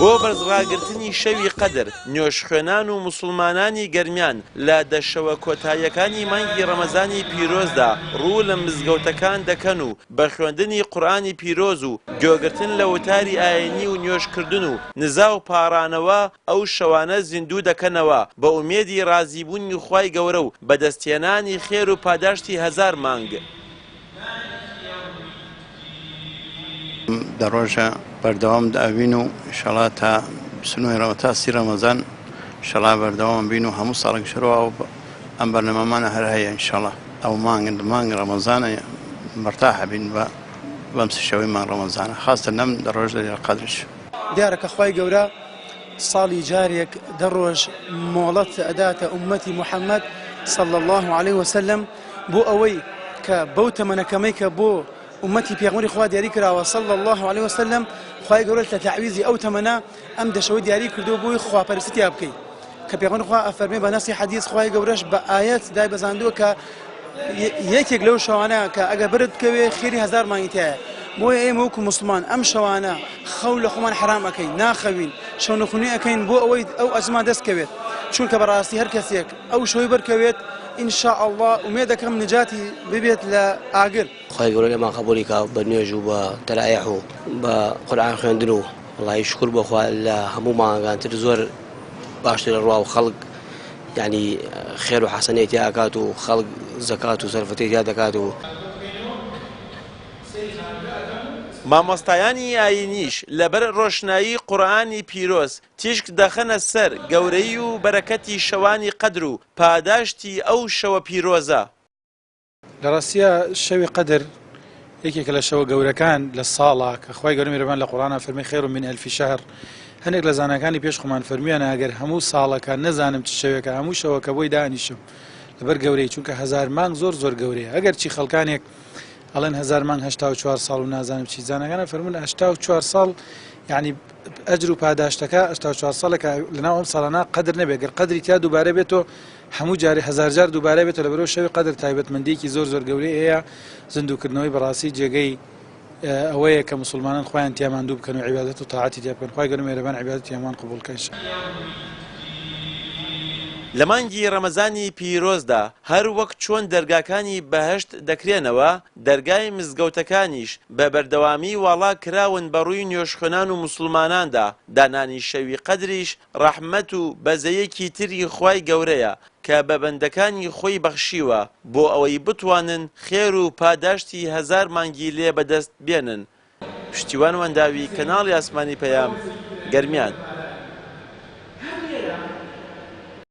بۆ بەرزڕاگرتنی شەوی قەدر نوێژخوێنان و موسڵمانانی گەرمیان لە دەشەوە کۆتاییەکانی مانگی ڕەمەزانی پیرۆزدا ڕوو لە مزگەوتەکان دەکەن و بە خوێندنی قورئانی پیرۆز و گوێگرتن لە وتاری ئاینی و نوێژکردن و نزا و پارانەوە ئەو شەوانە زیندوو دەکەنەوە بە ئومێدی ڕازیبوونی خوای گەورە و بەدەستهێنانی خێر و پاداشتی هەزار مانگ. دەڕۆژە بەردەوام دابین و ئینشەڵا تا 29 تا 30 ڕەمەزان ئینشەڵا بەردەوام بین و هەموو ساڵێک شەرەوە و ئەم بەرنامەمانە هەر هەیە ئینشەڵا ئەو مانگ ڕەمەزانە مەرتاحە بین بە بەم سێ شەوەی مانگ ڕەمەزانە خاستە لەم دەڕۆژ لەیلە قەدرش. دیارە کە خوای گەورە ساڵی جارێک دەڕۆژ مۆڵەت ئەداتە ئومەتی موحەممەد صلی الله عليه وسلم بۆ ئەوەی کە بەو تەمەنەکەمەی کە بۆ أمتي بيغمري خوا دياري كراوة صلى الله عليه وسلم خواهي قولت لتعويزي أو تمنا أم دشوي دياري كردو بوي خوا برستي أبكي كبيغمري خوا أفرمي بنصي حديث خواهي قولش بآيات داي بزاندو ك يكيك لو شوانا كأجا برد كوي خيري هزار ما ينتهي بو اي موكو مسلمان ام شوانا خول خمان حرام اكي ناخوين شو نخوني اكين بو اويد او ازما دست كويت شون كبراسي هر كسيك او شوي بركويت ان شاء الله اميدك من نجاتي ببيت لاجر خواهي يقولوا ما قبولي كا بنيوج وبترائح وبقرآن خيندنو والله يشكر بخوا همو ما كانت تزور باشتر الروا وخلق يعني خير وحسنات يا كاتو خلق زكاة وصرفتي يا دكاتو مامۆستایانی ئاینیش لەبەر ڕۆشنایی قورئانی پیرۆز تیشک دەخەنە سەر گەورەی و بەرەکەتی شەوانی قەدر و پاداشتی ئەو شەوە پیرۆزە. لە ڕاستیە شەوی قەدر یەکێکە لە شەوە گەورەکان لە ساڵە کە خوای گەورە میهرەبان لە قورئانە فەرمێ خێر من ئەلفی شەهر. هەندێک لە زانەکانی پێش خۆمان فەرمیانە ئەگەر هەموو ساڵەکە نەزانم چ شەوێکە هەموو شەوەکە بۆی دانیشم لەبەر گەورەی چونکە هەزار مانگ زۆر زۆر گەورەیە ئەگەر چی خەڵکانێک ئەڵێن هەزار مانگ 84 ساڵ و نازانم چی زانەکانە فەرمون 84 ساڵ یعنی ئەجر و پاداشتەکە 84 ساڵێکە لەناو ئەم ساڵانە قەدر نەبێت گەر قەدری تیا دووبارە بێتەوە هەموو جاری هەزار جار دووبارە بێتەوە لەبەرەوە شەوی قەدر تایبەتمەندیەکی زۆر زۆر گەورەی هەیە زیندووکردنەوەی بەڕاستی جێگەی ئەوەیە کە مسلمانان خۆیان تیامان دوو بکەن و عیبادەت و تاعاتی تیا بکەن خوای گەورە میهرەبان عیبادەتی هەمووان قبوڵ بکە. لە مانگی ڕەمەزانی پیرۆزدا هەر وەک چۆن دەرگاکانی بەهەشت دەکرێنەوە دەرگای مزگەوتەکانیش بە بەردەوامی واڵا کراون بەڕووی نوێژخوێنان و موسڵماناندا دانانی شەوی قەدریش ڕەحمەت و بەزەیەکی تری خوای گەورەیە کە بە بەندەکانی خۆی بەخشیوە بۆ ئەوەی بتوانن خێر و پاداشتی هەزار مانگی لێ بەدەست بێنن. پشتیوان وەنداوی کەناڵی ئاسمانی پەیام گەرمیان.